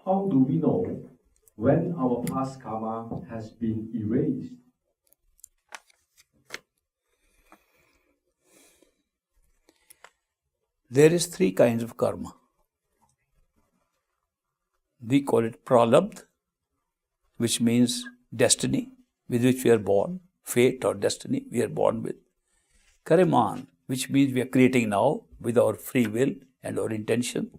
How do we know when our past karma has been erased? There is 3 kinds of karma. We call it pralabdha, which means destiny with which we are born, fate or destiny we are born with. Kariman, which means we are creating now with our free will and our intention.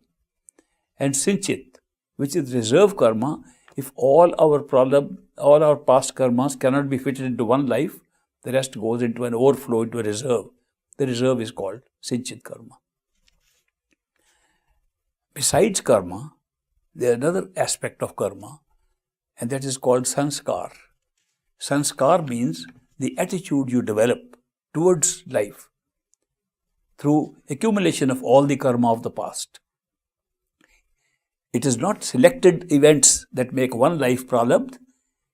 And Sinchit, which is reserve karma. If all our past karmas cannot be fitted into one life, the rest goes into an overflow, into a reserve. The reserve is called Sinchit karma. Besides karma, there is another aspect of karma, and that is called sanskar. Sanskar means the attitude you develop towards life through accumulation of all the karma of the past. It is not selected events that make one life pralabdha.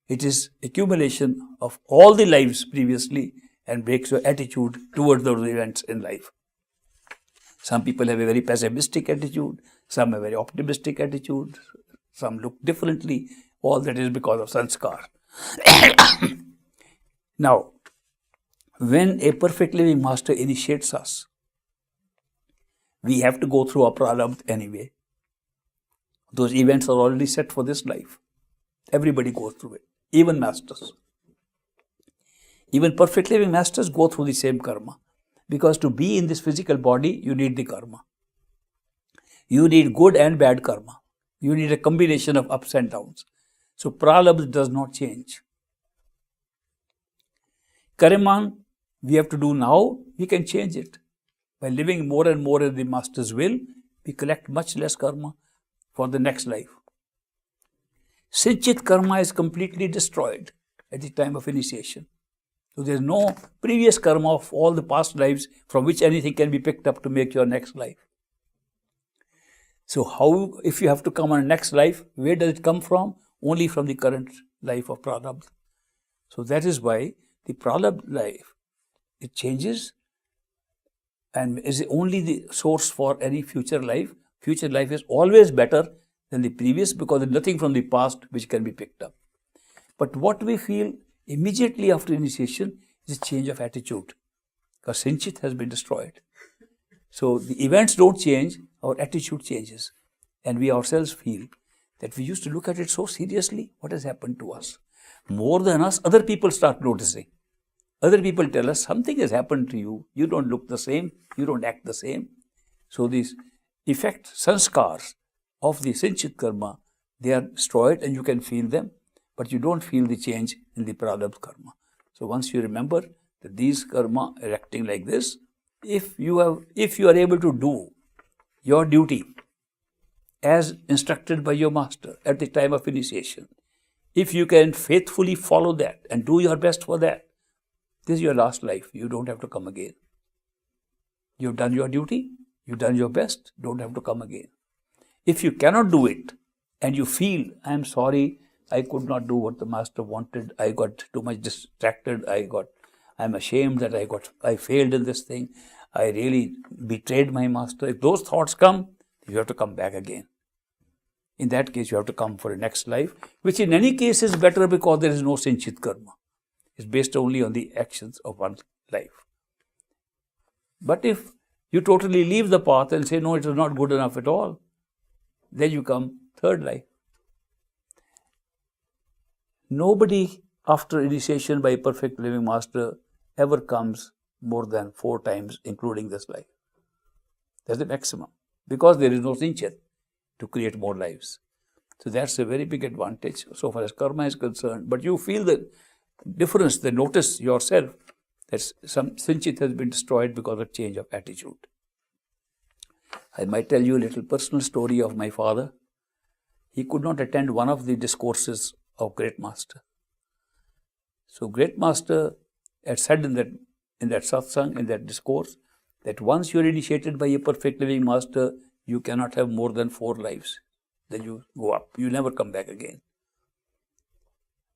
It is accumulation of all the lives previously and breaks your attitude towards those events in life. Some people have a very pessimistic attitude, some have a very optimistic attitude, some look differently. All that is because of sanskar. Now, when a perfect living master initiates us, we have to go through a pralabdha anyway. Those events are already set for this life. Everybody goes through it, even masters. Even perfect living masters go through the same karma. Because to be in this physical body, you need the karma. You need good and bad karma. You need a combination of ups and downs. So pralabdha does not change. Kariman, we have to do now, we can change it. By living more and more in the master's will, we collect much less karma for the next life. Sinchit karma is completely destroyed at the time of initiation. So there is no previous karma of all the past lives from which anything can be picked up to make your next life. So how, if you have to come on a next life, where does it come from? Only from the current life of pralabdha. So that is why the pralabdha life, it changes and is only the source for any future life. Future life is always better than the previous because there is nothing from the past which can be picked up. But what we feel immediately after initiation is a change of attitude because Sinchit has been destroyed. So the events don't change, our attitude changes. And we ourselves feel that we used to look at it so seriously. What has happened to us? More than us, other people start noticing. Other people tell us something has happened to you. You don't look the same. You don't act the same. So these effects, sanskars of the Sinchit karma, they are destroyed and you can feel them. But you don't feel the change in the pralabdha karma. So once you remember that these karma are acting like this, if you are able to do your duty as instructed by your master at the time of initiation, if you can faithfully follow that and do your best for that, this is your last life. You don't have to come again. You've done your duty, you've done your best, don't have to come again. If you cannot do it and you feel, I am sorry, I could not do what the master wanted. I got too much distracted. I'm ashamed that I failed in this thing. I really betrayed my master. If those thoughts come, you have to come back again. In that case, you have to come for a next life, which in any case is better because there is no Sinchit karma. It's based only on the actions of one's life. But if you totally leave the path and say, no, it is not good enough at all, then you come third life. Nobody after initiation by a perfect living master ever comes more than 4 times, including this life. That's the maximum. Because there is no Sinchit to create more lives. So that's a very big advantage so far as karma is concerned. But you feel the difference, the notice yourself that some Sinchit has been destroyed because of change of attitude. I might tell you a little personal story of my father. He could not attend one of the discourses of Great Master. So Great Master had said in that satsang, in that discourse, that once you are initiated by a perfect living master, you cannot have more than 4 lives. Then you go up. You never come back again.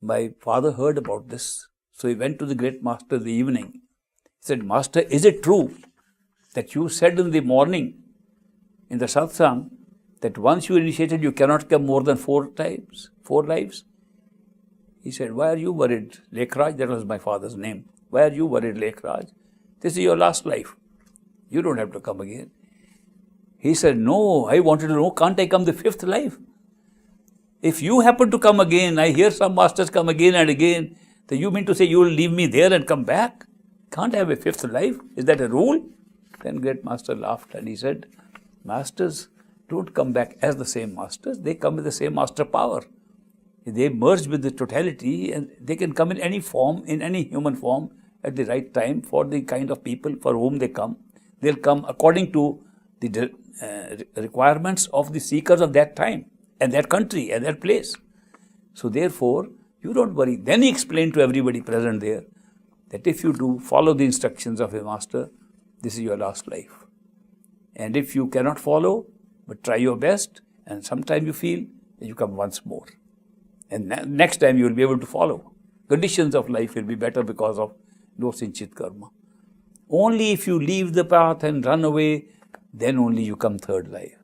My father heard about this. So he went to the Great Master in the evening. He said, Master, is it true that you said in the morning in the satsang that once you initiated, you cannot come more than 4 lives? He said, why are you worried, Lekhraj? That was my father's name. Why are you worried, Lekhraj? This is your last life. You don't have to come again. He said, no, I wanted to know, can't I come the 5th life? If you happen to come again, I hear some masters come again and again, then you mean to say you will leave me there and come back? Can't I have a 5th life? Is that a rule? Then great master laughed and he said, masters don't come back as the same masters, they come with the same master power. They merge with the totality and they can come in any form, in any human form at the right time for the kind of people for whom they come. They'll come according to the requirements of the seekers of that time and that country and that place. So therefore, you don't worry. Then he explained to everybody present there that if you do follow the instructions of a master, this is your last life. And if you cannot follow, but try your best, and sometime you feel that you come once more. And next time you will be able to follow. Conditions of life will be better because of no sinchit karma. Only if you leave the path and run away, then only you come 3rd life.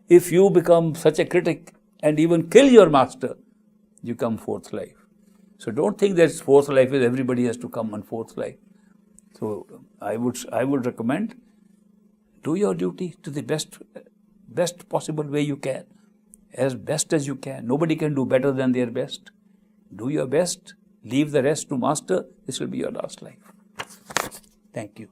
If you become such a critic and even kill your master, you come 4th life. So don't think that 4th life is everybody has to come on 4th life. So I would recommend, do your duty to the best possible way you can, as best as you can. Nobody can do better than their best. Do your best, leave the rest to master. This will be your last life. Thank you.